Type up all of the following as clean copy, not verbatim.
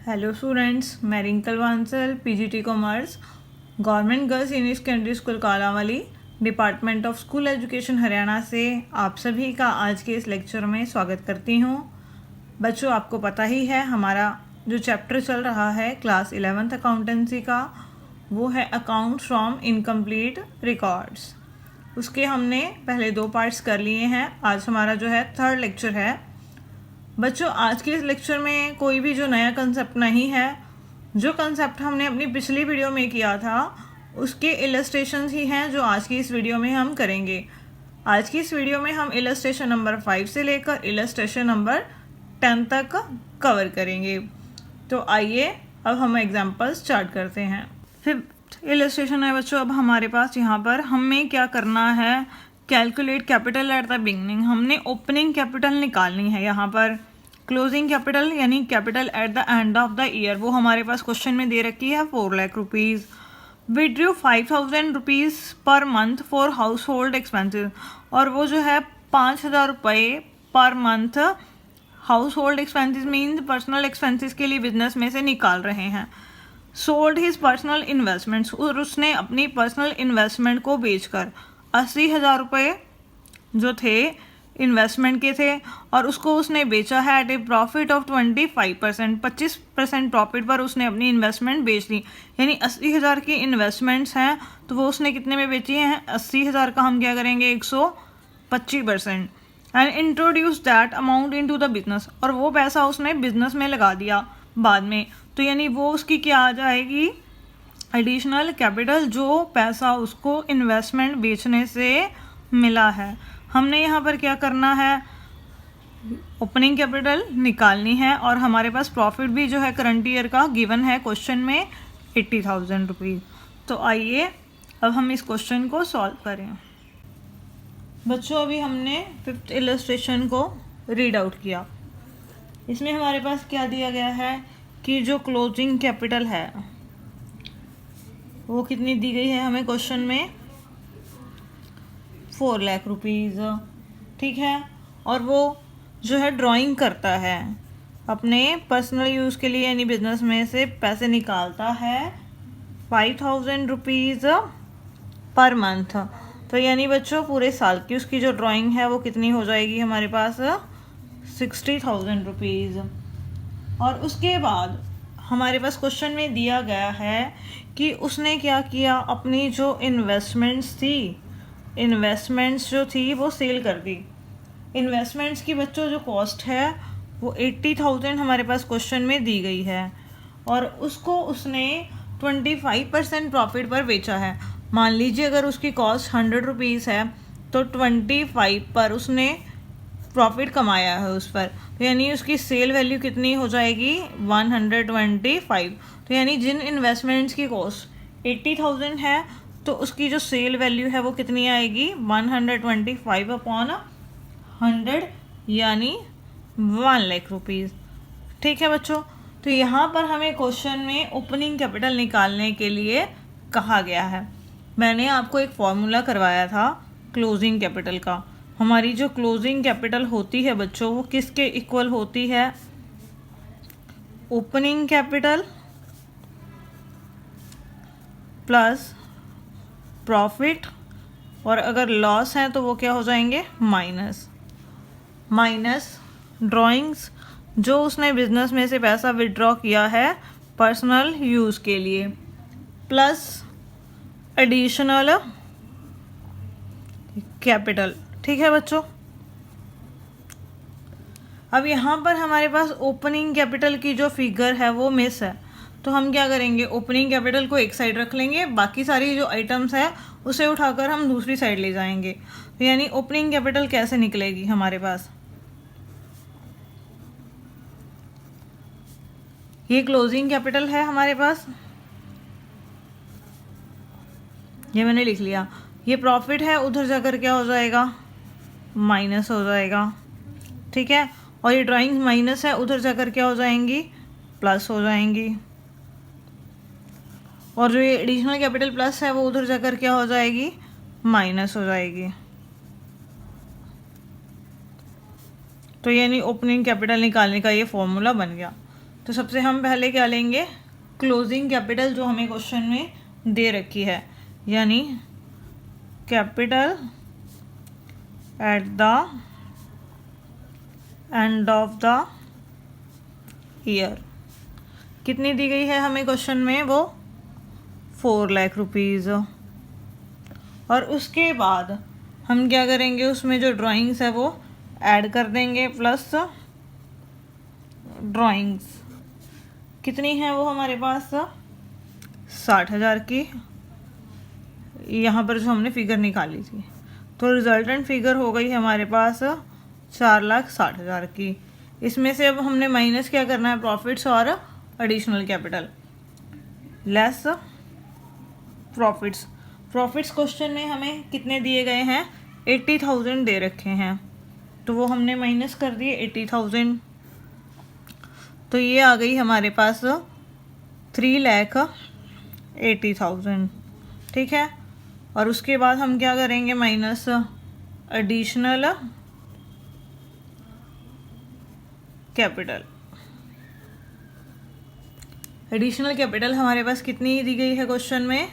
Hello students, मैं Rinkal Bansal, PGT commerce, government girls senior secondary school Kalanwali, department of school education Haryana से आप सभी का आज के इस लेक्चर में स्वागत करती हूँ। बच्चों, आपको पता ही है हमारा जो चैप्टर चल रहा है क्लास 11th अकाउंटेंसी का, वो है अकाउंट फ्रॉम इनकम्प्लीट रिकॉर्ड्स। उसके हमने पहले 2 पार्ट्स कर लिए हैं। आज हमारा जो है 3rd लेक्चर है। बच्चों, आज के इस लेक्चर में कोई भी जो नया कंसेप्ट नहीं है। जो कंसेप्ट हमने अपनी पिछली वीडियो में किया था उसके इलस्ट्रेशंस ही हैं जो आज की इस वीडियो में हम करेंगे। आज की इस वीडियो में हम इलस्ट्रेशन नंबर 5 से लेकर इलस्ट्रेशन नंबर 10 तक कवर करेंगे। तो आइए अब हम एग्जाम्पल स्टार्ट करते हैं। 5th इलस्ट्रेशन है बच्चों। अब हमारे पास यहाँ पर हमें क्या करना है, calculate capital at the beginning. हमने ओपनिंग कैपिटल निकालनी है। यहाँ पर क्लोजिंग कैपिटल यानी capital at the end of the year वो हमारे पास क्वेश्चन में दे रखी है 4 lakh rupees. Withdrew 5000 rupees per month for house hold expenses, और वो जो है 5000 रुपये per month house hold expenses means personal expenses के लिए बिजनेस में से निकाल रहे हैं। सोल्ड हिज पर्सनल इन्वेस्टमेंट्स, और उसने अपनी पर्सनल इन्वेस्टमेंट को बेचकर 80,000 रुपये जो थे इन्वेस्टमेंट के थे, और उसको उसने बेचा है at a profit of 25%। 25% profit पर उसने अपनी इन्वेस्टमेंट बेच दी। यानी 80,000 की इन्वेस्टमेंट्स हैं तो वो उसने कितने में बेची हैं, 80,000 का हम क्या करेंगे 125%। And introduce that amount into the business, और वो पैसा उसने बिजनेस में लगा दिया बाद में। तो यानी वो उसकी क्या आ जाएगी, एडिशनल कैपिटल, जो पैसा उसको इन्वेस्टमेंट बेचने से मिला है। हमने यहाँ पर क्या करना है, ओपनिंग कैपिटल निकालनी है, और हमारे पास प्रॉफिट भी जो है करंट ईयर का गिवन है क्वेश्चन में 80,000 रुपीज़। तो आइए अब हम इस क्वेश्चन को सॉल्व करें। बच्चों, अभी हमने 5th इलस्ट्रेशन को रीड आउट किया। इसमें हमारे पास क्या दिया गया है कि जो क्लोजिंग कैपिटल है वो कितनी दी गई है हमें क्वेश्चन में, 4 लाख रुपीज़। ठीक है, और वो जो है ड्राइंग करता है अपने पर्सनल यूज़ के लिए, यानी बिजनेस में से पैसे निकालता है 5000 रुपीज़ पर मंथ। तो यानी बच्चों पूरे साल की उसकी जो ड्राइंग है वो कितनी हो जाएगी हमारे पास, 60,000 रुपीज़। और उसके बाद हमारे पास क्वेश्चन में दिया गया है कि उसने क्या किया, अपनी जो इन्वेस्टमेंट्स जो थी वो सेल कर दी। इन्वेस्टमेंट्स की बच्चों जो कॉस्ट है वो 80,000 हमारे पास क्वेश्चन में दी गई है, और उसको उसने 25% प्रॉफिट पर बेचा है। मान लीजिए अगर उसकी कॉस्ट 100 रुपीज़ है तो 25 पर उसने प्रॉफिट कमाया है उस पर, तो यानी उसकी सेल वैल्यू कितनी हो जाएगी, 125। तो यानी जिन इन्वेस्टमेंट्स की कॉस्ट 80,000 है तो उसकी जो सेल वैल्यू है वो कितनी आएगी, 125 अपॉन 100 यानी 1 लाख रुपीज़। ठीक है बच्चों, तो यहाँ पर हमें क्वेश्चन में ओपनिंग कैपिटल निकालने के लिए कहा गया है। मैंने आपको एक फॉर्मूला करवाया था क्लोजिंग कैपिटल का। हमारी जो क्लोजिंग कैपिटल होती है बच्चों वो किसके इक्वल होती है, ओपनिंग कैपिटल प्लस प्रॉफिट, और अगर लॉस है तो वो क्या हो जाएंगे, माइनस ड्राइंग्स जो उसने बिजनेस में से पैसा विड्रॉ किया है पर्सनल यूज़ के लिए, प्लस एडिशनल कैपिटल। ठीक है बच्चों, अब यहाँ पर हमारे पास ओपनिंग कैपिटल की जो फिगर है वो मिस है, तो हम क्या करेंगे, ओपनिंग कैपिटल को एक साइड रख लेंगे, बाकी सारी जो आइटम्स है उसे उठाकर हम दूसरी साइड ले जाएंगे। तो यानी ओपनिंग कैपिटल कैसे निकलेगी हमारे पास, ये क्लोजिंग कैपिटल है हमारे पास, ये मैंने लिख लिया। ये प्रॉफिट है, उधर जाकर क्या हो जाएगा, माइनस हो जाएगा। ठीक है, और ये ड्राइंग माइनस है, उधर जाकर क्या हो जाएंगी, प्लस हो जाएंगी। और जो ये एडिशनल कैपिटल प्लस है वो उधर जाकर क्या हो जाएगी, माइनस हो जाएगी। तो यानी ओपनिंग कैपिटल निकालने का ये फॉर्मूला बन गया। तो सबसे हम पहले क्या लेंगे, क्लोजिंग कैपिटल जो हमें क्वेश्चन में दे रखी है, यानी capital at the end of the year कितनी दी गई है हमें क्वेश्चन में, वो 4 लाख रुपीज़। और उसके बाद हम क्या करेंगे, उसमें जो ड्राइंग्स है वो ऐड कर देंगे, प्लस ड्राइंग्स कितनी है वो हमारे पास 60,000 की, यहाँ पर जो हमने फिगर निकाली थी। तो रिजल्टेंट फिगर हो गई हमारे पास 4,60,000 की। इसमें से अब हमने माइनस क्या करना है, प्रॉफिट्स और additional capital, less profits. Profits question में हमें कितने दिए गए हैं, 80,000 दे रखे हैं, तो वो हमने माइनस कर दिए 80,000। तो ये आ गई हमारे पास 3,80,000, ठीक है। और उसके बाद हम क्या करेंगे, minus additional capital. Additional capital हमारे पास कितनी दी गई है क्वेश्चन में,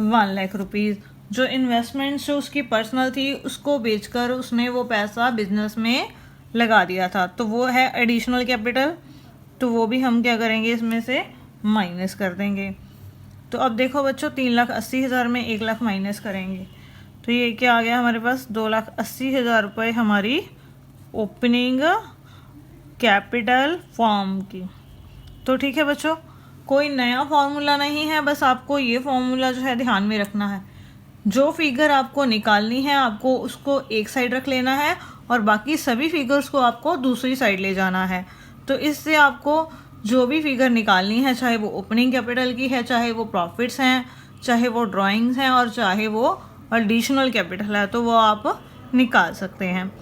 1 लाख रुपीज़। जो इन्वेस्टमेंट जो उसकी पर्सनल थी उसको बेचकर उसने वो पैसा बिजनेस में लगा दिया था, तो वो है एडिशनल कैपिटल। तो वो भी हम क्या करेंगे, इसमें से माइनस कर देंगे। तो अब देखो बच्चों, 3,80,000 में 1 लाख माइनस करेंगे तो ये क्या आ गया हमारे पास, 2,80,000 रुपये हमारी ओपनिंग कैपिटल फॉर्म की। तो ठीक है बच्चों, कोई नया फॉर्मूला नहीं है, बस आपको ये फॉर्मूला जो है ध्यान में रखना है। जो फिगर आपको निकालनी है आपको उसको एक साइड रख लेना है और बाकी सभी फिगर्स को आपको दूसरी साइड ले जाना है। तो इससे आपको जो भी फिगर निकालनी है, चाहे वो ओपनिंग कैपिटल की है, चाहे वो प्रॉफिट्स हैं, चाहे वो ड्राइंग्स हैं और चाहे वो एडिशनल कैपिटल है, तो वो आप निकाल सकते हैं।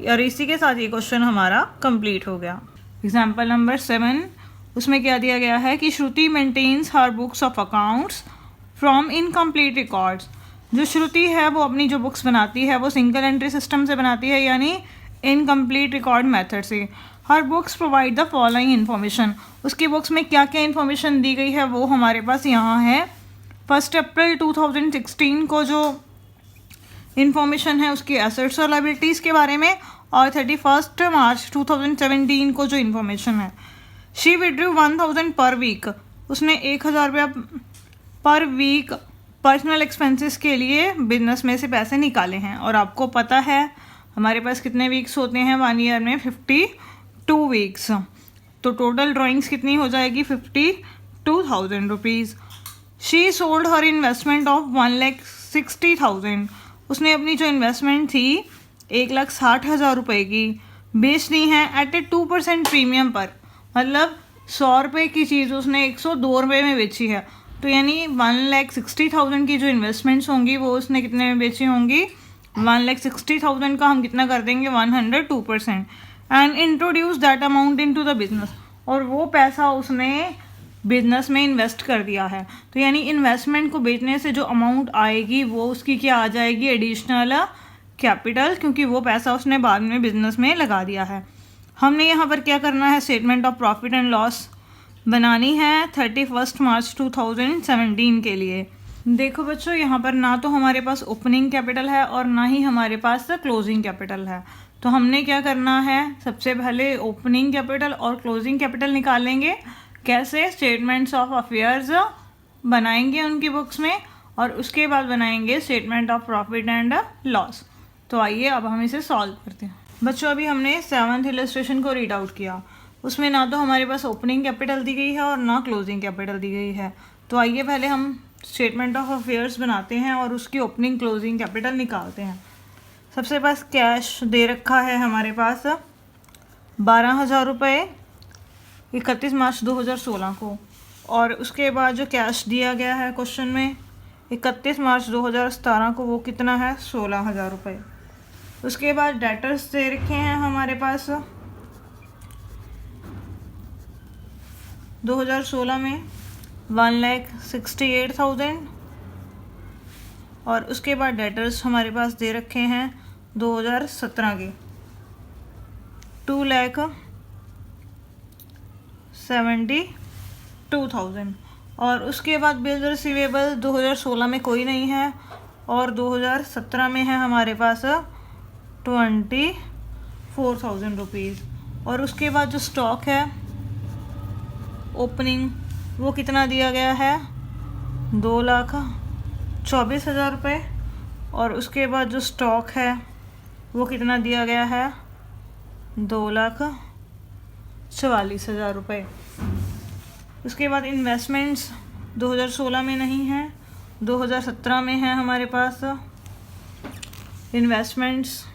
और इसी के साथ ये क्वेश्चन हमारा कंप्लीट हो गया। एग्जाम्पल नंबर 7, उसमें क्या दिया गया है कि Shruti maintains her books of accounts from incomplete records. जो श्रुति है वो अपनी जो बुक्स बनाती है वो सिंगल एंट्री सिस्टम से बनाती है, यानी इनकम्प्लीट रिकॉर्ड मेथड से। Her books provide the following information. उसकी बुक्स में क्या क्या इन्फॉर्मेशन दी गई है वो हमारे पास यहाँ है। 1 अप्रैल 2016 को जो इन्फॉर्मेशन है उसकी एसेट्स और लायबिलिटीज़ के बारे में, और 31 मार्च 2017 को जो इन्फॉर्मेशन है। शी विड्रू 1,000 पर वीक। उसने 1,000 रुपया पर वीक पर्सनल एक्सपेंसेस के लिए बिजनेस में से पैसे निकाले हैं। और आपको पता है हमारे पास कितने वीक्स होते हैं 1 ईयर में, 52 वीक्स। तो टोटल ड्राइंग्स कितनी हो जाएगी, 52,000 rupees. She sold her investment of 1,60,000। उसने अपनी जो इन्वेस्टमेंट थी 1,60,000 रुपये की बेच दी है एट ए 2% प्रीमियम पर। मतलब 100 रुपये की चीज़ उसने 102 रुपये में बेची है। तो यानी 1,60,000 की जो इन्वेस्टमेंट्स होंगी वो उसने कितने में बेची होंगी, 1,60,000 का हम कितना कर देंगे, 102%। And introduce that amount into the business. और वो पैसा उसने बिजनेस में इन्वेस्ट कर दिया है। तो यानी इन्वेस्टमेंट को बेचने से जो अमाउंट आएगी वो उसकी क्या आ जाएगी, एडिशनल कैपिटल, क्योंकि वो पैसा उसने बाद में बिजनेस में लगा दिया है। हमने यहाँ पर क्या करना है, statement of profit and loss बनानी है 31 मार्च 2017 के लिए। देखो बच्चों, यहाँ पर ना तो हमारे पास ओपनिंग कैपिटल है और ना ही हमारे पास क्लोजिंग कैपिटल है। तो हमने क्या करना है, सबसे पहले ओपनिंग कैपिटल और क्लोजिंग कैपिटल निकालेंगे। कैसे, स्टेटमेंट्स ऑफ अफेयर्स बनाएंगे उनकी बुक्स में और उसके बाद बनाएंगे statement of profit and loss. तो आइए अब हम इसे सॉल्व करते हैं। बच्चों अभी हमने 7th इलस्ट्रेशन को रीड आउट किया। उसमें ना तो हमारे पास ओपनिंग कैपिटल दी गई है और ना क्लोजिंग कैपिटल दी गई है। तो आइए पहले हम स्टेटमेंट ऑफ अफेयर्स बनाते हैं और उसकी ओपनिंग क्लोजिंग कैपिटल निकालते हैं। सबसे पास कैश दे रखा है हमारे पास 12,000 रुपये 31 मार्च 2016 को, और उसके बाद जो कैश दिया गया है क्वेश्चन में 31 मार्च 2017 को वो कितना है, 16,000 रुपये। उसके बाद डेटर्स दे रखे हैं हमारे पास 2016 में 1,68,000, और उसके बाद डेटर्स हमारे पास दे रखे हैं 2017 के 72,000। और उसके बाद बिल रिसीवेबल 2016 में कोई नहीं है और 2017 में है हमारे पास 24,000 रुपीज़। और उसके बाद जो स्टॉक है ओपनिंग वो कितना दिया गया है 2,24,000 रुपये। और उसके बाद जो स्टॉक है वो कितना दिया गया है 2,44,000 रुपये। उसके बाद इन्वेस्टमेंट्स 2016 में नहीं है, 2017 में है हमारे पास इन्वेस्टमेंट्स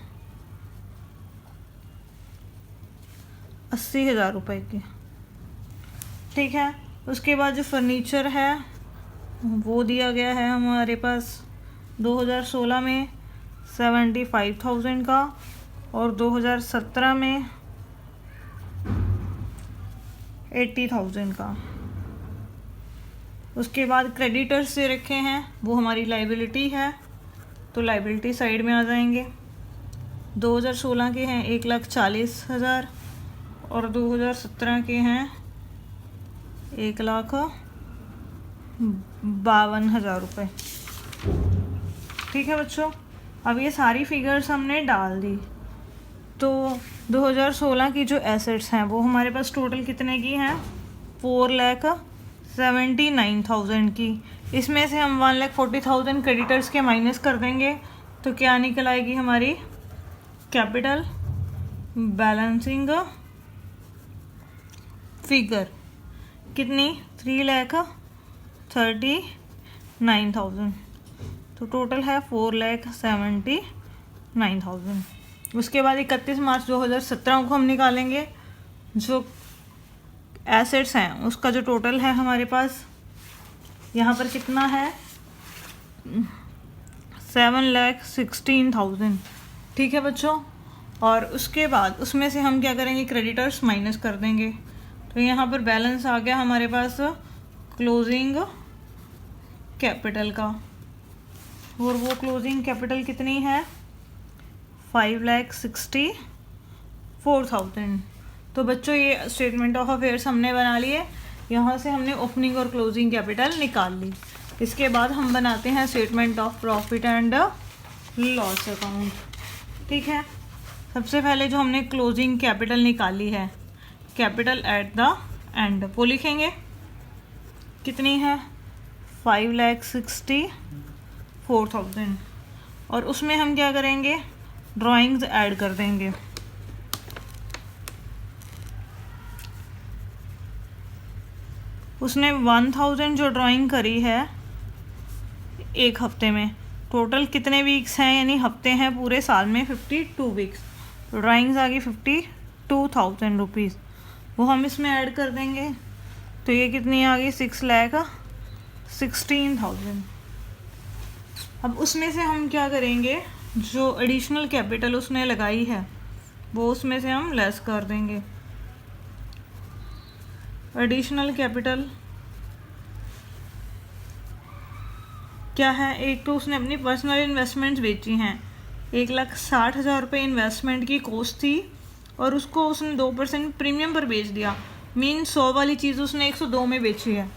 80,000 रुपये की, ठीक है। उसके बाद जो फर्नीचर है वो दिया गया है हमारे पास 2016 में 75,000 का और 2017 में 80,000 का। उसके बाद क्रेडिटर्स से रखे हैं वो हमारी लाइबिलिटी है, तो लाइबिलिटी साइड में आ जाएंगे। 2016 के हैं 1,40,000 और 2017 के हैं 1,52,000 रुपये, ठीक है बच्चों। अब ये सारी फिगर्स हमने डाल दी। तो 2016 की जो एसेट्स हैं वो हमारे पास टोटल कितने की हैं 4,79,000 की। इसमें से हम 1,40,000 क्रेडिटर्स के माइनस कर देंगे तो क्या निकल आएगी हमारी कैपिटल बैलेंसिंग फिगर कितनी 3,39,000। तो टोटल है 4,79,000। उसके बाद 31 मार्च 2017 को हम निकालेंगे जो एसेट्स हैं उसका जो टोटल है हमारे पास यहाँ पर कितना है 7,16,000, ठीक है बच्चों। और उसके बाद उसमें से हम क्या करेंगे क्रेडिटर्स माइनस कर देंगे। तो यहाँ पर बैलेंस आ गया हमारे पास क्लोजिंग कैपिटल का, और वो क्लोजिंग कैपिटल कितनी है 5,64,000। तो बच्चों ये स्टेटमेंट ऑफ अफेयर्स हमने बना लिए। यहाँ से हमने ओपनिंग और क्लोजिंग कैपिटल निकाल ली। इसके बाद हम बनाते हैं statement of profit and loss account, ठीक है। सबसे पहले जो हमने क्लोजिंग कैपिटल निकाली है कैपिटल एट द एंड वो लिखेंगे कितनी है 5,64,000। और उसमें हम क्या करेंगे ड्राइंग्स ऐड कर देंगे। उसने 1,000 जो ड्राइंग करी है एक हफ्ते में, टोटल कितने वीक्स हैं यानी हफ्ते हैं पूरे साल में 52 वीक्स, तो ड्राइंग्स आ गई 52,000 रुपीज़, वो हम इसमें ऐड कर देंगे। तो ये कितनी आ गई 6,16,000। अब उसमें से हम क्या करेंगे जो एडिशनल कैपिटल उसने लगाई है वो उसमें से हम लेस कर देंगे। एडिशनल कैपिटल क्या है, एक तो उसने अपनी पर्सनल इन्वेस्टमेंट्स बेची हैं 1,60,000 रुपये इन्वेस्टमेंट की कॉस्ट थी और उसको उसने 2% प्रीमियम पर बेच दिया। मीन 100 वाली चीज़ उसने 102 में बेची है,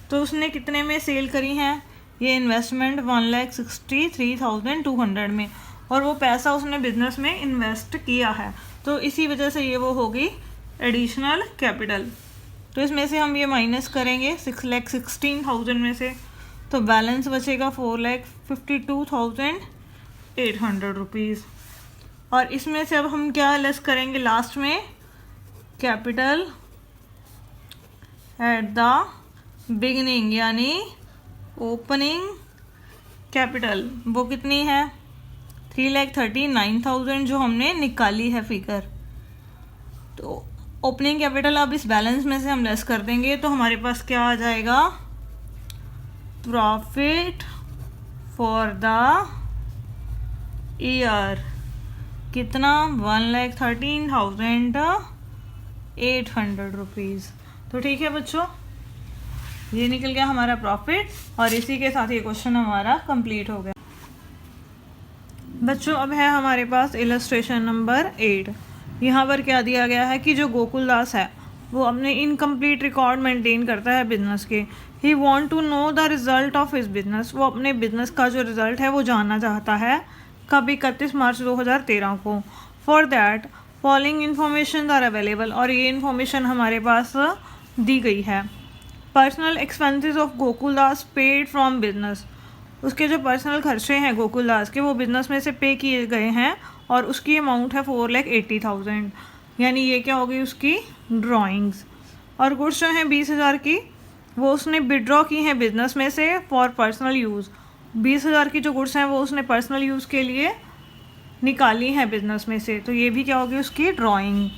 तो उसने कितने में सेल करी हैं ये इन्वेस्टमेंट 1,63,200 में, और वो पैसा उसने बिजनेस में इन्वेस्ट किया है, तो इसी वजह से ये वो होगी एडिशनल कैपिटल। तो इसमें से हम ये माइनस करेंगे 6,16,000 में से, तो बैलेंस बचेगा 4,52,800 रुपीज़। और इसमें से अब हम क्या लेस करेंगे लास्ट में कैपिटल एट द बिगिनिंग यानी ओपनिंग कैपिटल, वो कितनी है 3,39,000 जो हमने निकाली है फिगर। तो ओपनिंग कैपिटल अब इस बैलेंस में से हम लेस कर देंगे तो हमारे पास क्या आ जाएगा प्रॉफिट फॉर द ईयर कितना 1,13,800 रुपीज़। तो ठीक है बच्चों, ये निकल गया हमारा प्रॉफिट और इसी के साथ ये क्वेश्चन हमारा कंप्लीट हो गया। बच्चों अब है हमारे पास इलस्ट्रेशन नंबर 8। यहाँ पर क्या दिया गया है कि जो गोकुलदास है वो अपने इनकम्प्लीट रिकॉर्ड मेंटेन करता है बिजनेस के। He want to know the result of his business, वो अपने बिजनेस का जो रिज़ल्ट है वो जानना चाहता है कब 31 मार्च 2013 को। For that following information are available, और ये इन्फॉर्मेशन हमारे पास दी गई है। Personal expenses of Gokuldas paid from business, उसके जो पर्सनल खर्चे हैं गोकुलदास के वो बिजनेस में से पे किए गए हैं और उसकी अमाउंट है 4,80,000, यानी ये क्या हो गई उसकी ड्राइंग्स। और गुड्स जो हैं 20,000 की वो उसने विड्रॉ की हैं बिजनेस में से फॉर पर्सनल यूज़। 20,000 की जो गुड्स हैं वो उसने पर्सनल यूज़ के लिए निकाली हैं बिजनेस में से, तो ये भी क्या होगी उसकी drawing.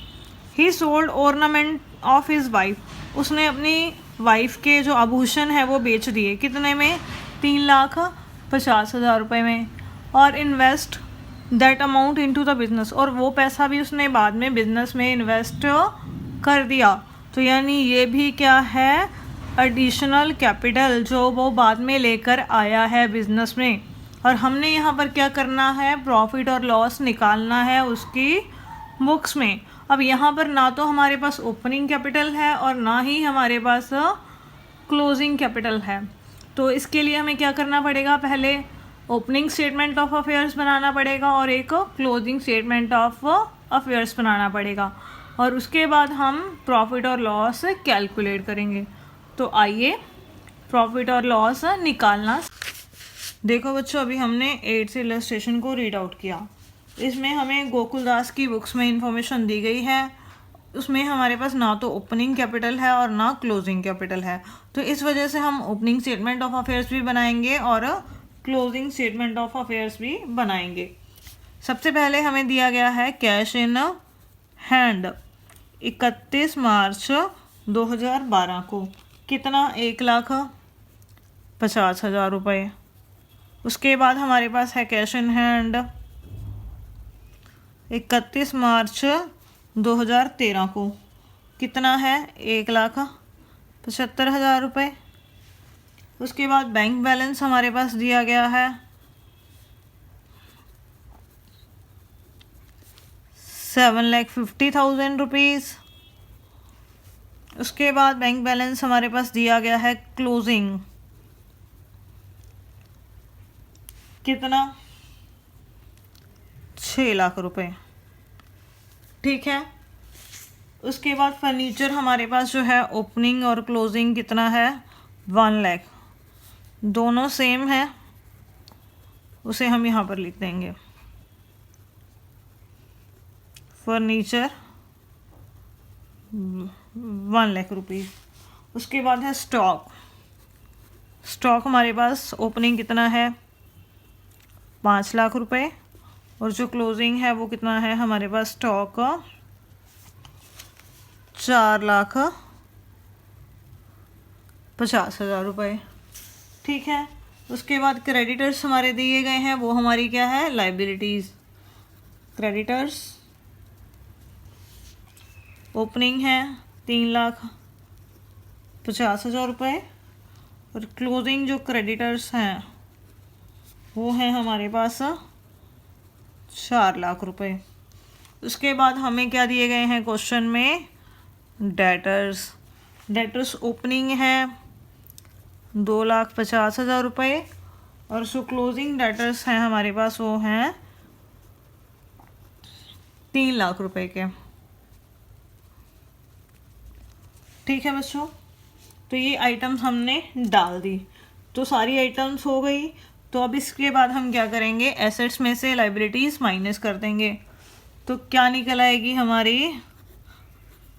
He sold ornament of his wife, उसने अपनी वाइफ के जो आभूषण हैं वो बेच दिए, कितने में 3,50,000 रुपये में। और invest that amount into the business, और वो पैसा भी उसने बाद में बिजनेस में इन्वेस्ट कर दिया, तो यानी ये भी क्या है एडिशनल कैपिटल जो वो बाद में लेकर आया है बिजनेस में। और हमने यहाँ पर क्या करना है, प्रॉफिट और लॉस निकालना है उसकी बुक्स में। अब यहाँ पर ना तो हमारे पास ओपनिंग कैपिटल है और ना ही हमारे पास क्लोजिंग कैपिटल है, तो इसके लिए हमें क्या करना पड़ेगा, पहले ओपनिंग स्टेटमेंट ऑफ अफेयर्स बनाना पड़ेगा और एक क्लोजिंग स्टेटमेंट ऑफ अफेयर्स बनाना पड़ेगा, और उसके बाद हम प्रॉफिट और लॉस कैलकुलेट करेंगे। तो आइए प्रॉफिट और लॉस निकालना। देखो बच्चों, अभी हमने 8th इलस्ट्रेशन को रीड आउट किया। इसमें हमें गोकुलदास की बुक्स में इंफॉर्मेशन दी गई है, उसमें हमारे पास ना तो ओपनिंग कैपिटल है और ना क्लोजिंग कैपिटल है, तो इस वजह से हम ओपनिंग स्टेटमेंट ऑफ अफेयर्स भी बनाएंगे और क्लोजिंग स्टेटमेंट ऑफ अफेयर्स भी बनाएंगे। सबसे पहले हमें दिया गया है कैश इन हैंड 31 मार्च 2012 को, कितना 1,50,000 रुपये। उसके बाद हमारे पास है कैश इन हैंड 31 मार्च 2013 को, कितना है 1,75,000 रुपये। उसके बाद बैंक बैलेंस हमारे पास दिया गया है 7,50,000 रुपीज़। उसके बाद बैंक बैलेंस हमारे पास दिया गया है क्लोजिंग, कितना 6 लाख रुपए, ठीक है। उसके बाद फर्नीचर हमारे पास जो है ओपनिंग और क्लोजिंग कितना है 1 लाख, दोनों सेम है, उसे हम यहाँ पर लिख देंगे फर्नीचर 1 लाख रुपीज़। उसके बाद है स्टॉक, स्टॉक हमारे पास ओपनिंग कितना है 5 लाख रुपए और जो क्लोजिंग है वो कितना है हमारे पास स्टॉक 4,50,000 रुपये, ठीक है। उसके बाद क्रेडिटर्स हमारे दिए गए हैं, वो हमारी क्या है लाइबिलिटीज़। क्रेडिटर्स ओपनिंग है 3,50,000 रुपये और क्लोजिंग जो क्रेडिटर्स हैं वो हैं हमारे पास 4 लाख रुपए। उसके बाद हमें क्या दिए गए हैं क्वेश्चन में, डेटर्स। डेटर्स ओपनिंग है 2,50,000 रुपये और जो क्लोजिंग डेटर्स हैं हमारे पास वो हैं 3 लाख रुपए के, ठीक है बच्चों। तो ये आइटम्स हमने डाल दी, तो सारी आइटम्स हो गई। तो अब इसके बाद हम क्या करेंगे, एसेट्स में से लाइबिलिटीज़ माइनस कर देंगे, तो क्या निकल आएगी हमारी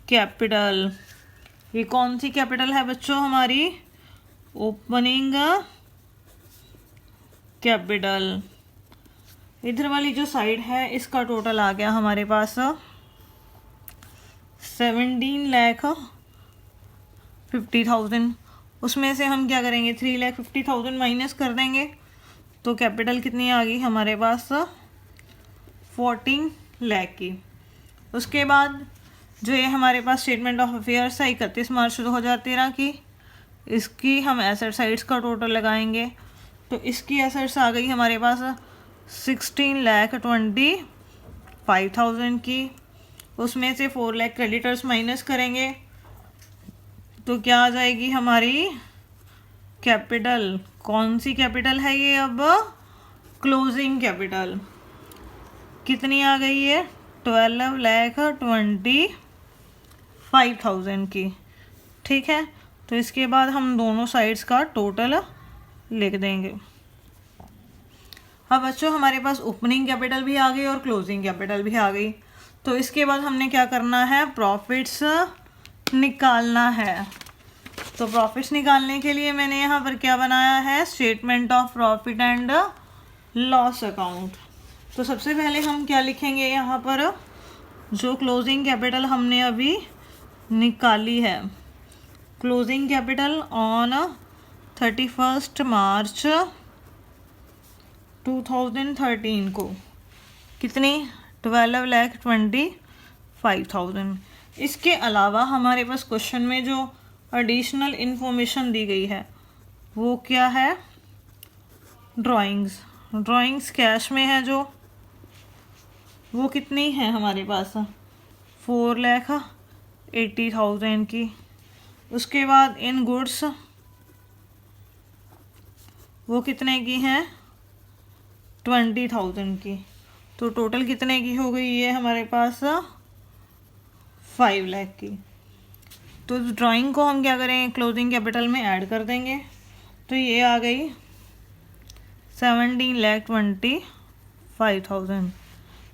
कैपिटल। ये कौन सी कैपिटल है बच्चों, हमारी ओपनिंग कैपिटल। इधर वाली जो साइड है इसका टोटल आ गया हमारे पास 17,50,000। उसमें से हम क्या करेंगे 3,50,000 माइनस कर देंगे, तो कैपिटल कितनी आ गई हमारे पास 14 लाख की। उसके बाद जो ये हमारे पास स्टेटमेंट ऑफ अफेयर्स है 31 मार्च 2013 की, इसकी हम एसेट साइड्स का टोटल लगाएंगे, तो इसकी एसेट्स आ गई हमारे पास 16,25,000 की। उसमें से 4 लाख क्रेडिटर्स माइनस करेंगे तो क्या आ जाएगी हमारी कैपिटल, कौन सी कैपिटल है ये अब, क्लोजिंग कैपिटल कितनी आ गई है, 12,25,000 की। ठीक है, तो इसके बाद हम दोनों साइड्स का टोटल लिख देंगे। अब बच्चों हमारे पास ओपनिंग कैपिटल भी आ गई और क्लोजिंग कैपिटल भी आ गई। तो इसके बाद हमने क्या करना है, प्रॉफिट्स निकालना है। तो प्रॉफिट्स निकालने के लिए मैंने यहाँ पर क्या बनाया है, statement of profit and loss account. तो सबसे पहले हम क्या लिखेंगे यहाँ पर, जो क्लोजिंग कैपिटल हमने अभी निकाली है, क्लोजिंग कैपिटल ऑन 31 मार्च 2013 को कितनी, 12,25,000। इसके अलावा हमारे पास क्वेश्चन में जो एडिशनल इंफॉर्मेशन दी गई है वो क्या है, ड्राइंग्स कैश में है जो, वो कितनी है हमारे पास, 4,80,000 की। उसके बाद इन गुड्स वो कितने की हैं, 20,000 की। तो टोटल कितने की हो गई ये हमारे पास, 5 लाख की। तो इस ड्राइंग को हम क्या करेंगे, क्लोजिंग कैपिटल में ऐड कर देंगे। तो ये आ गई 17,25,000।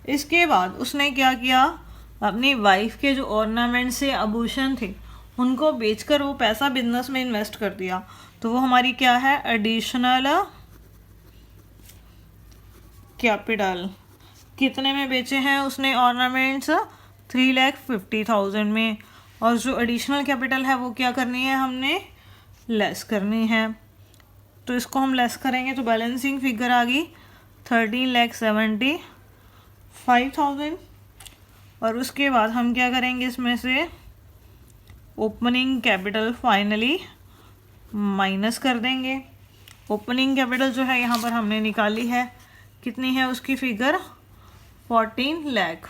इसके बाद उसने क्या किया, अपनी वाइफ के जो ऑर्नामेंट से आभूषण थे उनको बेचकर वो पैसा बिजनेस में इन्वेस्ट कर दिया। तो वो हमारी क्या है, एडिशनल कैपिटल। कितने में बेचे हैं उसने ऑर्नामेंट्स, 3,50,000 में। और जो एडिशनल कैपिटल है वो क्या करनी है, हमने लेस करनी है। तो इसको हम लेस करेंगे तो बैलेंसिंग फिगर आ गई 13,75,000। और उसके बाद हम क्या करेंगे, इसमें से ओपनिंग कैपिटल फाइनली माइनस कर देंगे। ओपनिंग कैपिटल जो है यहाँ पर हमने निकाली है, कितनी है उसकी फिगर, 14 लाख।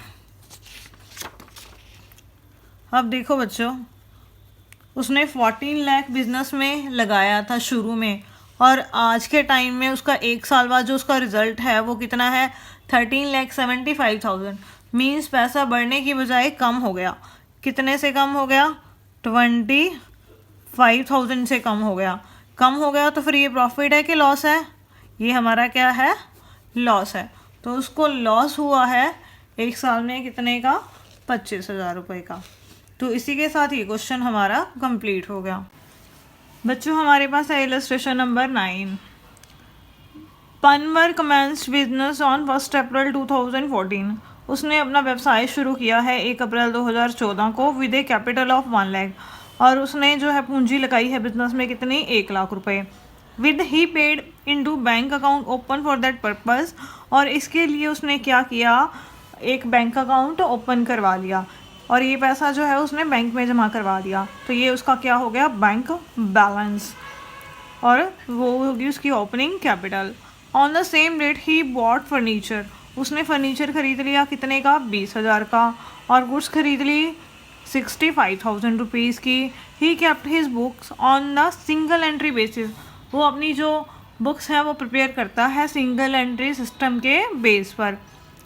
अब देखो बच्चों, उसने 14 लाख बिजनेस में लगाया था शुरू में, और आज के टाइम में उसका 1 साल बाद जो उसका रिजल्ट है वो कितना है, 13,75,000। मीन्स पैसा बढ़ने की बजाय कम हो गया। कितने से कम हो गया, 25,000 से कम हो गया। कम हो गया तो फिर ये प्रॉफिट है कि लॉस है, ये हमारा क्या है, लॉस है। तो उसको लॉस हुआ है 1 साल में कितने का, 25,000 रुपये का। तो इसी के साथ ये क्वेश्चन हमारा कंप्लीट हो गया। बच्चों हमारे पास है illustration number 9। Panwar commenced business on 1 अप्रैल 2014। उसने अपना व्यवसाय शुरू किया है 1 अप्रैल 2014 को with A capital of 1 lakh. और उसने जो है पूंजी लगाई है बिजनेस में कितनी, 1 लाख रुपए। With he paid into bank account open for that purpose. और इसके लिए उसने क्या किया, एक बैंक अकाउंट ओपन करवा लिया और ये पैसा जो है उसने बैंक में जमा करवा दिया। तो ये उसका क्या हो गया, बैंक बैलेंस, और वो होगी उसकी opening capital. On the same date he bought furniture. उसने फर्नीचर खरीद लिया कितने का, 20,000 का। और गुड्स खरीद ली 65,000 रुपीज़ की। He kept his books on the single entry basis. वो अपनी जो बुक्स हैं वो प्रिपेयर करता है सिंगल एंट्री सिस्टम के बेस पर।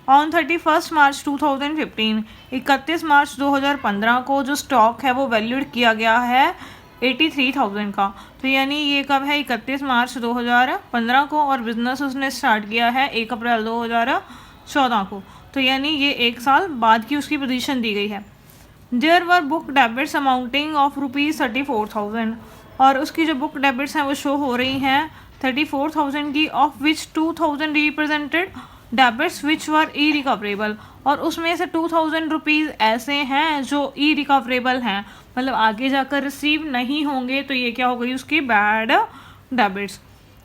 ऑन 31 मार्च 2015, 31 मार्च 2015 को जो स्टॉक है वो वैल्यूड किया गया है 83,000 का। तो यानी ये कब है, 31 मार्च 2015 को, और बिजनेस उसने स्टार्ट किया है 1 अप्रैल 2014 को। तो यानी ये 1 साल बाद की उसकी पोजीशन दी गई है। There were book debits amounting of ₹34,000। और उसकी जो बुक डेबिट्स हैं वो शो हो रही हैं 34,000 की, of which 2,000 represented debits which were E recoverable. और उसमें से 2,000 रुपीज़ ऐसे हैं जो ई रिकवरेबल हैं, मतलब आगे जाकर रिसीव नहीं होंगे। तो ये क्या हो गई उसकी बैड डेबिट्स।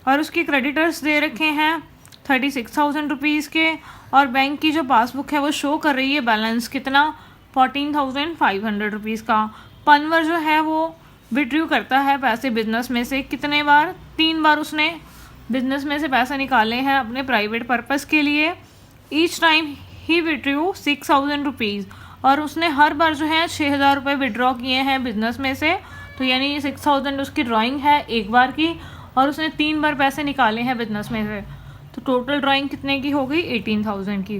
और उसकी क्रेडिटर्स दे रखे हैं 36,000 रुपीज़ के। और बैंक की जो पासबुक है वो शो कर रही है बैलेंस कितना, 14,500 रुपीज़ का। पनवर जो है वो विड्रू करता है पैसे बिजनेस में से कितने बार, 3 बार उसने बिजनेस में से पैसे निकाले हैं अपने प्राइवेट पर्पस के लिए। ईच टाइम ही विड्रू 6,000 रुपीज़। और उसने हर बार जो है 6,000 रुपये विड्रॉ किए हैं बिजनेस में से। तो यानी ये 6000 उसकी ड्राइंग है एक बार की, और उसने 3 बार पैसे निकाले हैं बिजनेस में से, तो टोटल ड्राइंग कितने की हो गई 18000 की।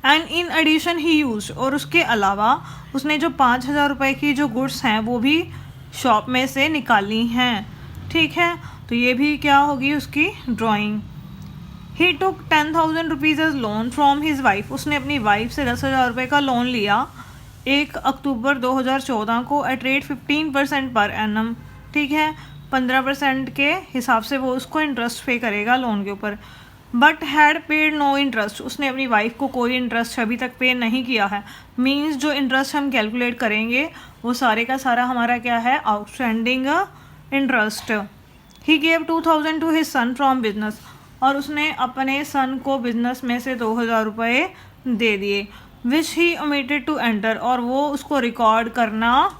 And in addition he use, और उसके अलावा उसने जो 5000 रुपये की जो गुड्स हैं वो भी शॉप में से निकाली हैं, ठीक है। तो ये भी क्या होगी उसकी drawing. He took 10,000 rupees as loan from his wife, उसने अपनी वाइफ से 10,000 रुपये का लोन लिया 1 अक्टूबर 2014 को एट रेट 15% पर एनम, ठीक है। 15% के हिसाब से वो उसको इंटरेस्ट पे करेगा लोन के ऊपर। But had paid no interest, उसने अपनी वाइफ को कोई इंटरेस्ट अभी तक पे नहीं किया है। मीन्स जो इंटरेस्ट हम कैलकुलेट करेंगे वो सारे का सारा हमारा क्या है, outstanding interest. He gave 2000 to his son from business, और उसने अपने सन को बिजनेस में से 2000 रुपये दे दिए। Which he omitted to enter, और वो उसको रिकॉर्ड करना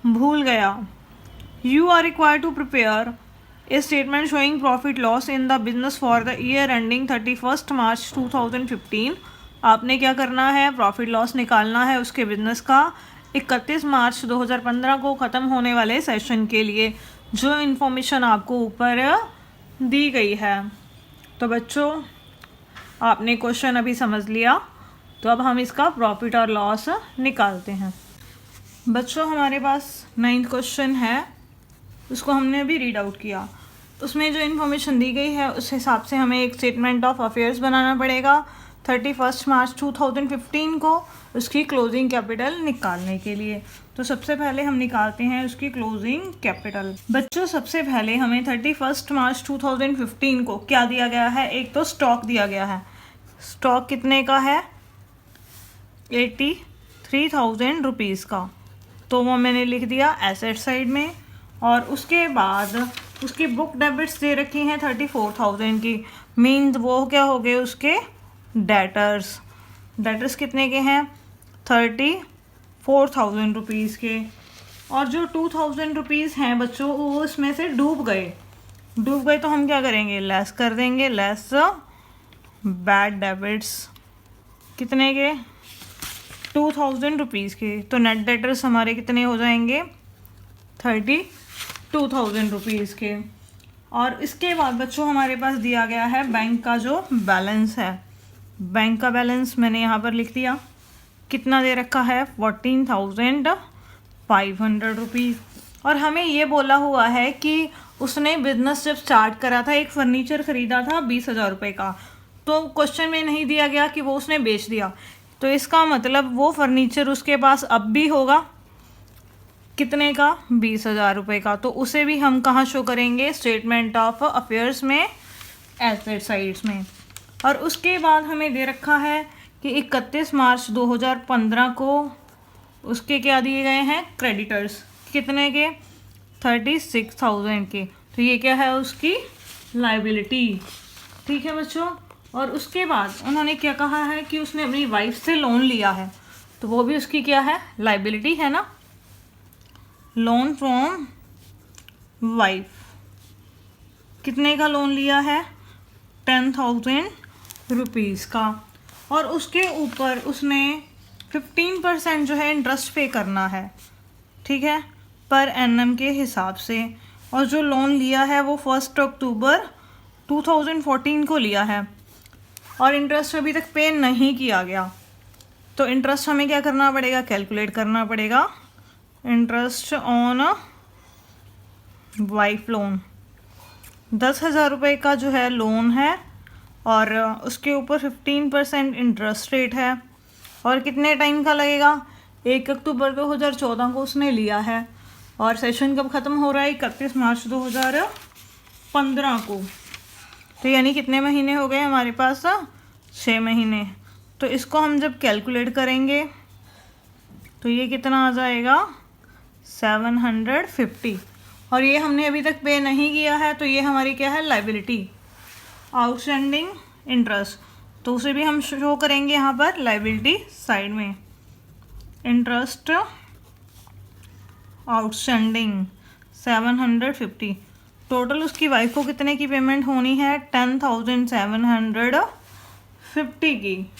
भूल गया। You are required to prepare a statement showing profit loss in the business for the year ending 31 March 2015। आपने क्या करना है, प्रॉफिट लॉस निकालना है उसके बिजनेस का 31 मार्च 2015 को ख़त्म होने वाले सेशन के लिए, जो इन्फॉर्मेशन आपको ऊपर दी गई है। तो बच्चों आपने क्वेश्चन अभी समझ लिया, तो अब हम इसका प्रॉफिट और लॉस निकालते हैं। बच्चों हमारे पास 9th क्वेश्चन है, उसको हमने अभी रीड आउट किया। उसमें जो इन्फॉर्मेशन दी गई है उस हिसाब से हमें एक स्टेटमेंट ऑफ अफेयर्स बनाना पड़ेगा 31 मार्च 2015 को उसकी क्लोजिंग कैपिटल निकालने के लिए। तो सबसे पहले हम निकालते हैं उसकी क्लोजिंग कैपिटल। बच्चों सबसे पहले हमें 31 मार्च 2015 को क्या दिया गया है, एक तो स्टॉक दिया गया है। स्टॉक कितने का है, 83,000 रुपीज़ का, तो वो मैंने लिख दिया एसेट साइड में। और उसके बाद उसकी बुक डेबिट्स दे रखी हैं 34,000 की, मीन्स वो क्या हो गए उसके डेटर्स। डेटर्स कितने के हैं, 34,000 रुपीज़ के। और जो 2,000 रुपीज़ हैं बच्चों वो उसमें से डूब गए तो हम क्या करेंगे, लेस कर देंगे, लेस बैड डेबिट्स कितने के, 2,000 रुपीज़ के। तो नेट डेटर्स हमारे कितने हो जाएंगे, 32,000 रुपीज़ के। और इसके बाद बच्चों हमारे पास दिया गया है बैंक का जो बैलेंस है। बैंक का बैलेंस मैंने यहाँ पर लिख दिया, कितना दे रखा है, 14,500 रुपीज़। और हमें ये बोला हुआ है कि उसने बिजनेस जब स्टार्ट करा था एक फ़र्नीचर ख़रीदा था 20,000 रुपये का, तो क्वेश्चन में नहीं दिया गया कि वो उसने बेच दिया, तो इसका मतलब वो फर्नीचर उसके पास अब भी होगा कितने का, 20,000 रुपये का। तो उसे भी हम कहाँ शो करेंगे, स्टेटमेंट ऑफ अफेयर्स में, एसेट साइड्स में। और उसके बाद हमें दे रखा है कि 31 मार्च 2015 को उसके क्या दिए गए हैं, क्रेडिटर्स कितने के, 36,000 के। तो ये क्या है, उसकी लाइबिलिटी, ठीक है बच्चों। और उसके बाद उन्होंने क्या कहा है कि उसने अपनी वाइफ से लोन लिया है, तो वो भी उसकी क्या है, लाइबिलिटी है ना। लोन फ्रॉम वाइफ, कितने का लोन लिया है, 10,000 रुपीज़ का। और उसके ऊपर उसने 15% जो है इंटरेस्ट पे करना है, ठीक है, पर एनम के हिसाब से। और जो लोन लिया है वो 1 अक्टूबर 2014 को लिया है, और इंटरेस्ट अभी तक पे नहीं किया गया। तो इंटरेस्ट हमें क्या करना पड़ेगा, कैलकुलेट करना पड़ेगा। इंटरेस्ट ऑन वाइफ लोन 10,000 रुपये का जो है लोन है, और उसके ऊपर 15% इंटरेस्ट रेट है। और कितने टाइम का लगेगा, 1 अक्टूबर 2014 को उसने लिया है, और सेशन कब ख़त्म हो रहा है, 31 मार्च 2015 को। तो यानी कितने महीने हो गए हमारे पास, 6 महीने। तो इसको हम जब कैलकुलेट करेंगे तो ये कितना आ जाएगा, 750। और ये हमने अभी तक पे नहीं किया है, तो ये हमारी क्या है, लाइबिलिटी, आउटस्टैंडिंग इंटरेस्ट। तो उसे भी हम शो करेंगे यहाँ पर लाइबिलिटी साइड में, इंटरेस्ट आउटस्टैंडिंग 750। टोटल उसकी वाइफ को कितने की पेमेंट होनी है, 10,750 की।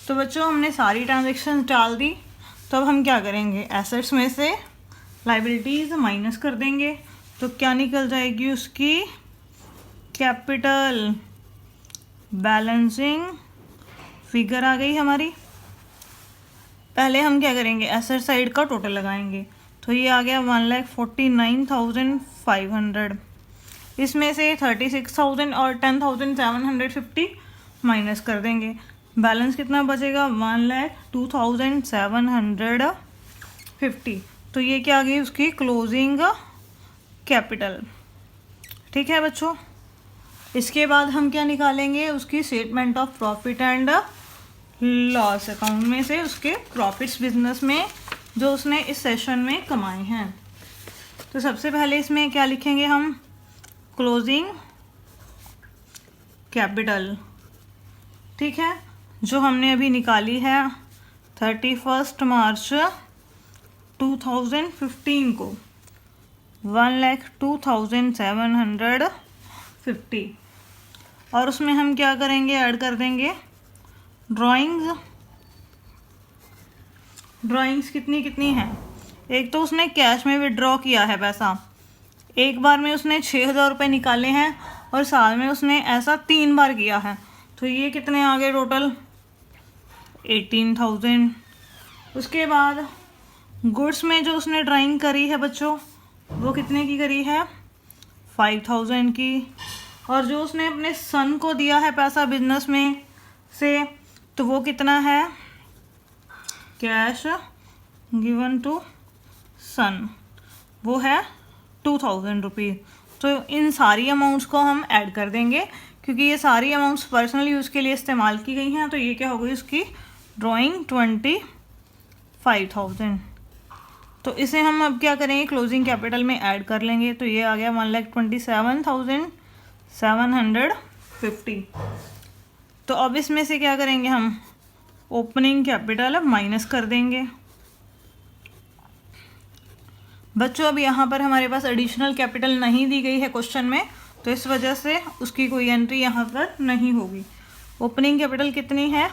तो बच्चों हमने सारी ट्रांजेक्शन डाल दी। तो अब हम क्या करेंगे, एसेट्स में से लाइबिलिटीज़ माइनस कर देंगे तो क्या निकल जाएगी उसकी कैपिटल। बैलेंसिंग फिगर आ गई हमारी। पहले हम क्या करेंगे, एसेट साइड का टोटल लगाएंगे, तो ये आ गया 1,49,500। इसमें से 36,000 और 10,750 माइनस कर देंगे, बैलेंस कितना बचेगा 1,02,750। तो ये क्या आ गई उसकी क्लोजिंग कैपिटल। ठीक है बच्चों, इसके बाद हम क्या निकालेंगे, उसकी statement of profit and loss account में से उसके प्रॉफिट्स बिजनेस में जो उसने इस सेशन में कमाए हैं। तो सबसे पहले इसमें क्या लिखेंगे हम, क्लोजिंग कैपिटल। ठीक है, जो हमने अभी निकाली है 31 मार्च 2015 को 1,02,750। और उसमें हम क्या करेंगे, ऐड कर देंगे ड्राइंग्स कितनी कितनी हैं। एक तो उसने कैश में विड्रॉ किया है पैसा, एक बार में उसने 6,000 रुपये निकाले हैं और साल में उसने ऐसा 3 बार किया है, तो ये कितने आ गए टोटल 18,000। उसके बाद गुड्स में जो उसने ड्राइंग करी है बच्चों वो कितने की करी है 5,000 की। और जो उसने अपने सन को दिया है पैसा बिजनेस में से, तो वो कितना है, कैश गिवन टू सन, वो है 2,000 रुपीज़। तो इन सारी अमाउंट्स को हम ऐड कर देंगे क्योंकि ये सारी अमाउंट्स पर्सनल यूज़ के लिए इस्तेमाल की गई हैं। तो ये क्या हो गई उसकी ड्राइंग 25,000। तो इसे हम अब क्या करेंगे, क्लोजिंग कैपिटल में ऐड कर लेंगे, तो ये आ गया 1,27,750। तो अब इसमें से क्या करेंगे हम, ओपनिंग कैपिटल अब माइनस कर देंगे। बच्चों अब यहाँ पर हमारे पास एडिशनल कैपिटल नहीं दी गई है क्वेश्चन में, तो इस वजह से उसकी कोई एंट्री यहाँ पर नहीं होगी। ओपनिंग कैपिटल कितनी है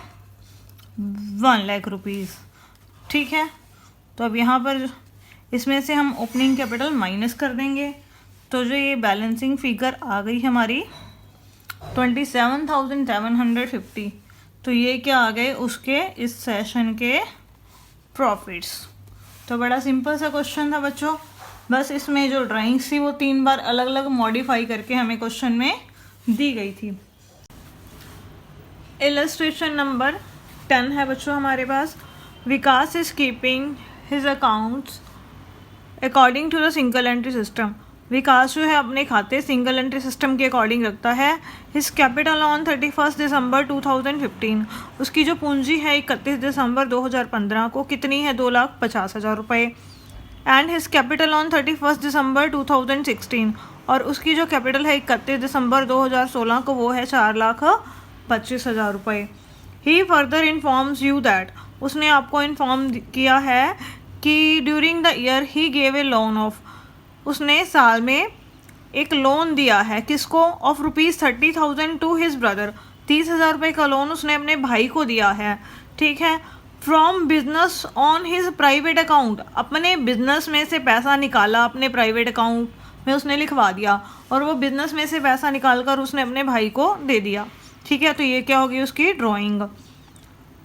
1 लाख रुपीज़। ठीक है, तो अब यहाँ पर इसमें से हम ओपनिंग कैपिटल माइनस कर देंगे, तो जो ये बैलेंसिंग फिगर आ गई हमारी 27,750। तो ये क्या आ गए उसके इस सेशन के प्रॉफिट्स। तो बड़ा सिंपल सा क्वेश्चन था बच्चों, बस इसमें जो ड्राइंग्स थी वो 3 बार अलग अलग मॉडिफाई करके हमें क्वेश्चन में दी गई थी। इलस्ट्रेशन नंबर 10 है बच्चों हमारे पास। Vikas is keeping his accounts according to the single entry system. Vikas जो है अपने खाते सिंगल एंट्री सिस्टम के अकॉर्डिंग रखता है। हिज कैपिटल ऑन 31 दिसंबर 2015, उसकी जो पूंजी है 31 दिसंबर 2015 को कितनी है 2,50,000 रुपये। एंड हिज कैपिटल ऑन 31 दिसंबर 2016, और उसकी जो कैपिटल है 31 दिसंबर 2016 को वो है 4,25,000 रुपये। ही फर्दर इन्फॉर्म्स यू दैट, उसने आपको इन्फॉर्म किया है कि during the year he gave a loan of, उसने साल में एक लोन दिया है किसको, ऑफ ₹30,000 टू हिज ब्रदर, 30,000 रुपये का लोन उसने अपने भाई को दिया है। ठीक है, from business on his private account, अपने बिजनेस में से पैसा निकाला, अपने प्राइवेट अकाउंट में उसने लिखवा दिया और वो बिजनेस में से पैसा निकाल कर उसने अपने भाई को दे दिया। ठीक है, तो ये क्या होगी उसकी drawing.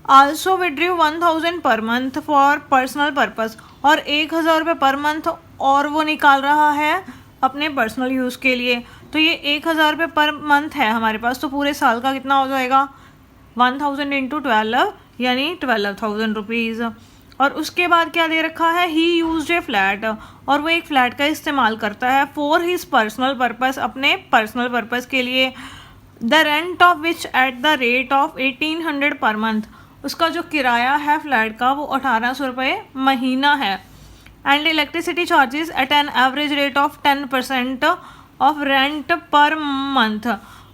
Also withdrew 1,000 per month for personal purpose, और 1,000 रुपये पर मंथ और वो निकाल रहा है अपने पर्सनल यूज़ के लिए। तो ये 1,000 रुपये पर मंथ है हमारे पास, तो पूरे साल का कितना हो जाएगा 1,000 इंटू 12 यानी 12,000 रुपीज़। और उसके बाद क्या दे रखा है, ही यूज्ड ए फ्लैट, और वो एक फ्लैट का इस्तेमाल करता है फॉर हिज पर्सनल पर्पस, अपने पर्सनल पर्पस के लिए। The rent of which at the rate of 1,800 per month, उसका जो किराया है फ्लैट का वो 1,800 रुपये महीना है। And electricity charges at an average rate of 10% of rent per month,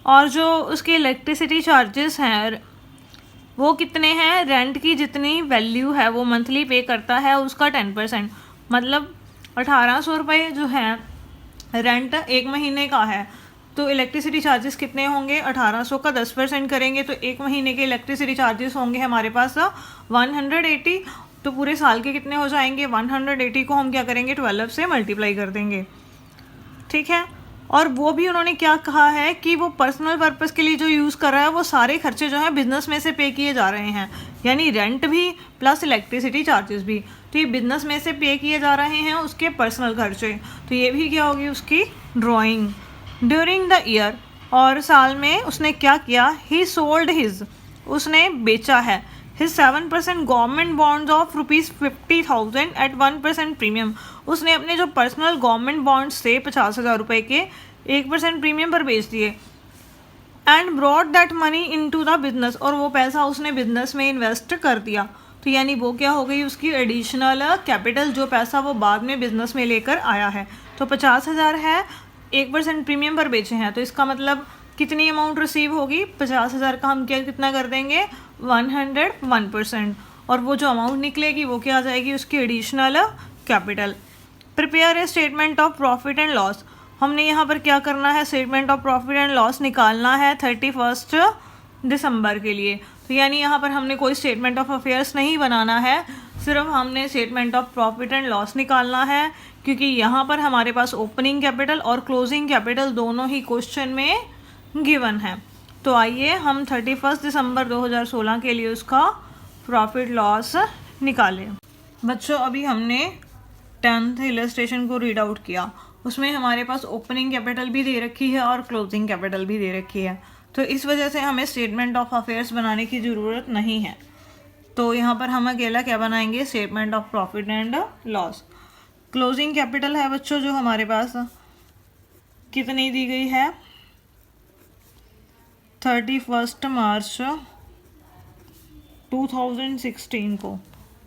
और जो उसके इलेक्ट्रिसिटी चार्जेस हैं वो कितने हैं, रेंट की जितनी वैल्यू है वो मंथली पे करता है उसका 10%, मतलब 1,800 रुपये जो है रेंट एक महीने का है, तो इलेक्ट्रिसिटी चार्जेस कितने होंगे 1,800 का 10% करेंगे तो एक महीने के इलेक्ट्रिसिटी चार्जेस होंगे हमारे पास 180, तो पूरे साल के कितने हो जाएंगे, 180 को हम क्या करेंगे 12 से मल्टीप्लाई कर देंगे, ठीक है। और वो भी उन्होंने क्या कहा है कि वो पर्सनल पर्पस के लिए जो यूज़ कर रहा है वो सारे खर्चे जो है बिजनेस में से पे किए जा रहे हैं, यानी रेंट भी प्लस इलेक्ट्रिसिटी चार्जेस भी, तो ये बिजनेस में से पे किए जा रहे हैं उसके पर्सनल खर्चे। तो ये भी क्या होगी उसकी ड्राइंग। ड्यूरिंग द ईयर, और साल में उसने क्या किया, ही सोल्ड हिज, उसने बेचा है, his 7% government bonds of ₹50,000 at 1% premium, उसने अपने जो पर्सनल गवर्नमेंट बॉन्ड्स थे 50,000 रुपये के 1% प्रीमियम पर बेच दिए। And brought that money into the business, और वो पैसा उसने बिजनेस में इन्वेस्ट कर दिया। तो यानी वो क्या हो गई उसकी एडिशनल कैपिटल, जो पैसा वो बाद में बिजनेस में लेकर आया है। तो 50,000 है, 1% प्रीमियम पर बेचे हैं, तो इसका मतलब कितनी अमाउंट रिसीव होगी, 50,000 का हम क्या कितना कर देंगे 101%, और वो जो अमाउंट निकलेगी वो क्या आ जाएगी उसकी additional capital. Prepare a statement of profit and loss, हमने यहाँ पर क्या करना है, statement of profit and loss निकालना है 31 दिसंबर के लिए। तो यानी यहाँ पर हमने कोई स्टेटमेंट ऑफ अफेयर्स नहीं बनाना है, सिर्फ हमने statement of profit and loss निकालना है, क्योंकि यहाँ पर हमारे पास ओपनिंग कैपिटल और क्लोजिंग कैपिटल दोनों ही क्वेश्चन में गिवन है। तो आइए हम 31 दिसंबर 2016 के लिए उसका प्रॉफिट लॉस निकालें। बच्चों अभी हमने 10th इलस्ट्रेशन को रीड आउट किया, उसमें हमारे पास ओपनिंग कैपिटल भी दे रखी है और क्लोजिंग कैपिटल भी दे रखी है, तो इस वजह से हमें स्टेटमेंट ऑफ अफेयर्स बनाने की ज़रूरत नहीं है। तो यहाँ पर हम अकेला क्या बनाएंगे, statement of profit and loss. Closing capital है बच्चों जो हमारे पास कितनी दी गई है, 31 मार्च 2016 को,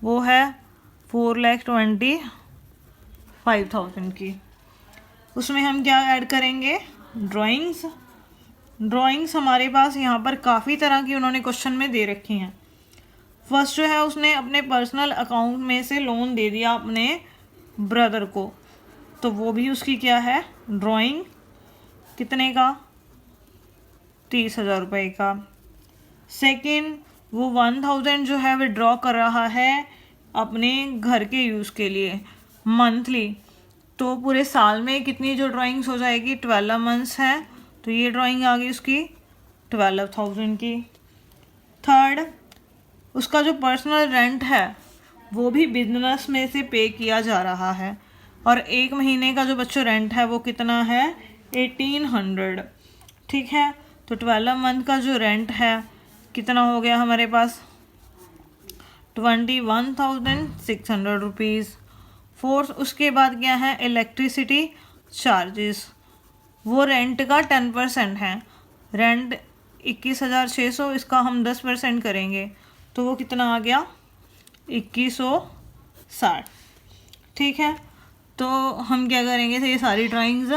वो है 4,25,000 की। उसमें हम क्या ऐड करेंगे, ड्राइंग्स। ड्राइंग्स हमारे पास यहाँ पर काफ़ी तरह की उन्होंने क्वेश्चन में दे रखी हैं। फर्स्ट जो है उसने अपने पर्सनल अकाउंट में से लोन दे दिया अपने ब्रदर को, तो वो भी उसकी क्या है ड्राइंग, कितने का 30,000 रुपये का। सेकेंड वो 1,000 जो है विड्रॉ कर रहा है अपने घर के यूज़ के लिए मंथली, तो पूरे साल में कितनी जो ड्राइंग्स हो जाएगी 12 मंथ्स है, तो ये ड्राइंग आ गई उसकी 12,000 की। थर्ड उसका जो पर्सनल रेंट है वो भी बिजनेस में से पे किया जा रहा है, और एक महीने का जो बच्चों रेंट है वो कितना है 1,800, ठीक है। तो 12 मंथ का जो रेंट है कितना हो गया हमारे पास 21,600 रुपीज़। फोर्थ उसके बाद क्या है इलेक्ट्रिसिटी चार्जेस, वो रेंट का 10% है, रेंट 21,600, इसका हम 10% करेंगे तो वो कितना आ गया 2,160, ठीक है। तो हम क्या करेंगे, तो ये सारी ड्राइंग्स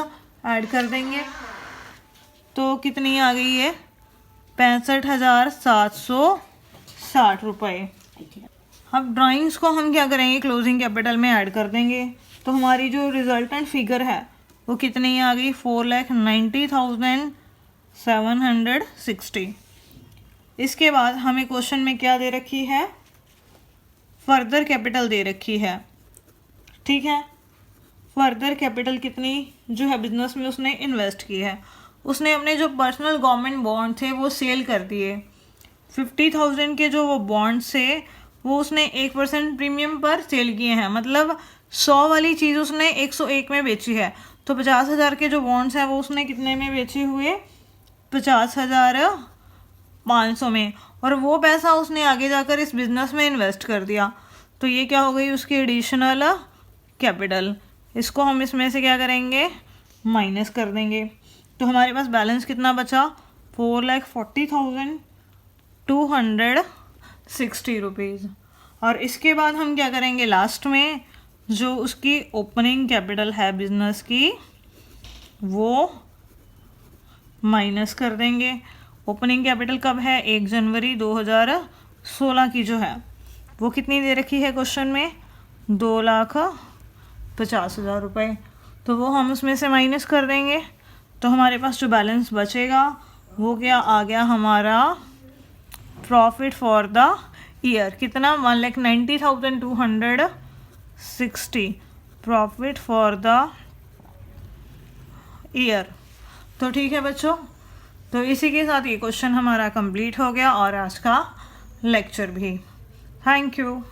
ऐड कर देंगे, तो कितनी आ गई है 65,760 रुपये। अब ड्राइंग्स को हम क्या करेंगे क्लोजिंग कैपिटल में ऐड कर देंगे, तो हमारी जो रिजल्टेंट फिगर है वो कितनी आ गई 4,90,760। इसके बाद हमें क्वेश्चन में क्या दे रखी है, फर्दर कैपिटल दे रखी है, ठीक है। फर्दर कैपिटल कितनी जो है बिजनेस में उसने इन्वेस्ट की है, उसने अपने जो पर्सनल गवर्नमेंट बॉन्ड थे वो सेल कर दिए। 50,000 के जो वो बॉन्ड्स थे वो उसने 1% प्रीमियम पर सेल किए हैं, मतलब 100 वाली चीज़ उसने 101 में बेची है। तो 50,000 के जो बॉन्ड्स हैं वो उसने कितने में बेचे हुए 50,500 में, और वो पैसा उसने आगे जाकर इस बिज़नेस में इन्वेस्ट कर दिया। तो ये क्या हो गई उसकी एडिशनल कैपिटल, इसको हम इसमें से क्या करेंगे माइनस कर देंगे, तो हमारे पास बैलेंस कितना बचा 4,40,260 रुपीज़। और इसके बाद हम क्या करेंगे लास्ट में जो उसकी ओपनिंग कैपिटल है बिजनेस की वो माइनस कर देंगे। ओपनिंग कैपिटल कब है 1 जनवरी 2016 की जो है वो कितनी दे रखी है क्वेश्चन में 2,50,000 रुपये, तो वो हम उसमें से माइनस कर देंगे, तो हमारे पास जो बैलेंस बचेगा वो क्या आ गया हमारा प्रॉफिट फॉर द ईयर कितना 1,90,260 प्रॉफिट फॉर द ईयर। तो ठीक है बच्चों, तो इसी के साथ ये क्वेश्चन हमारा कंप्लीट हो गया और आज का लेक्चर भी। Thank you.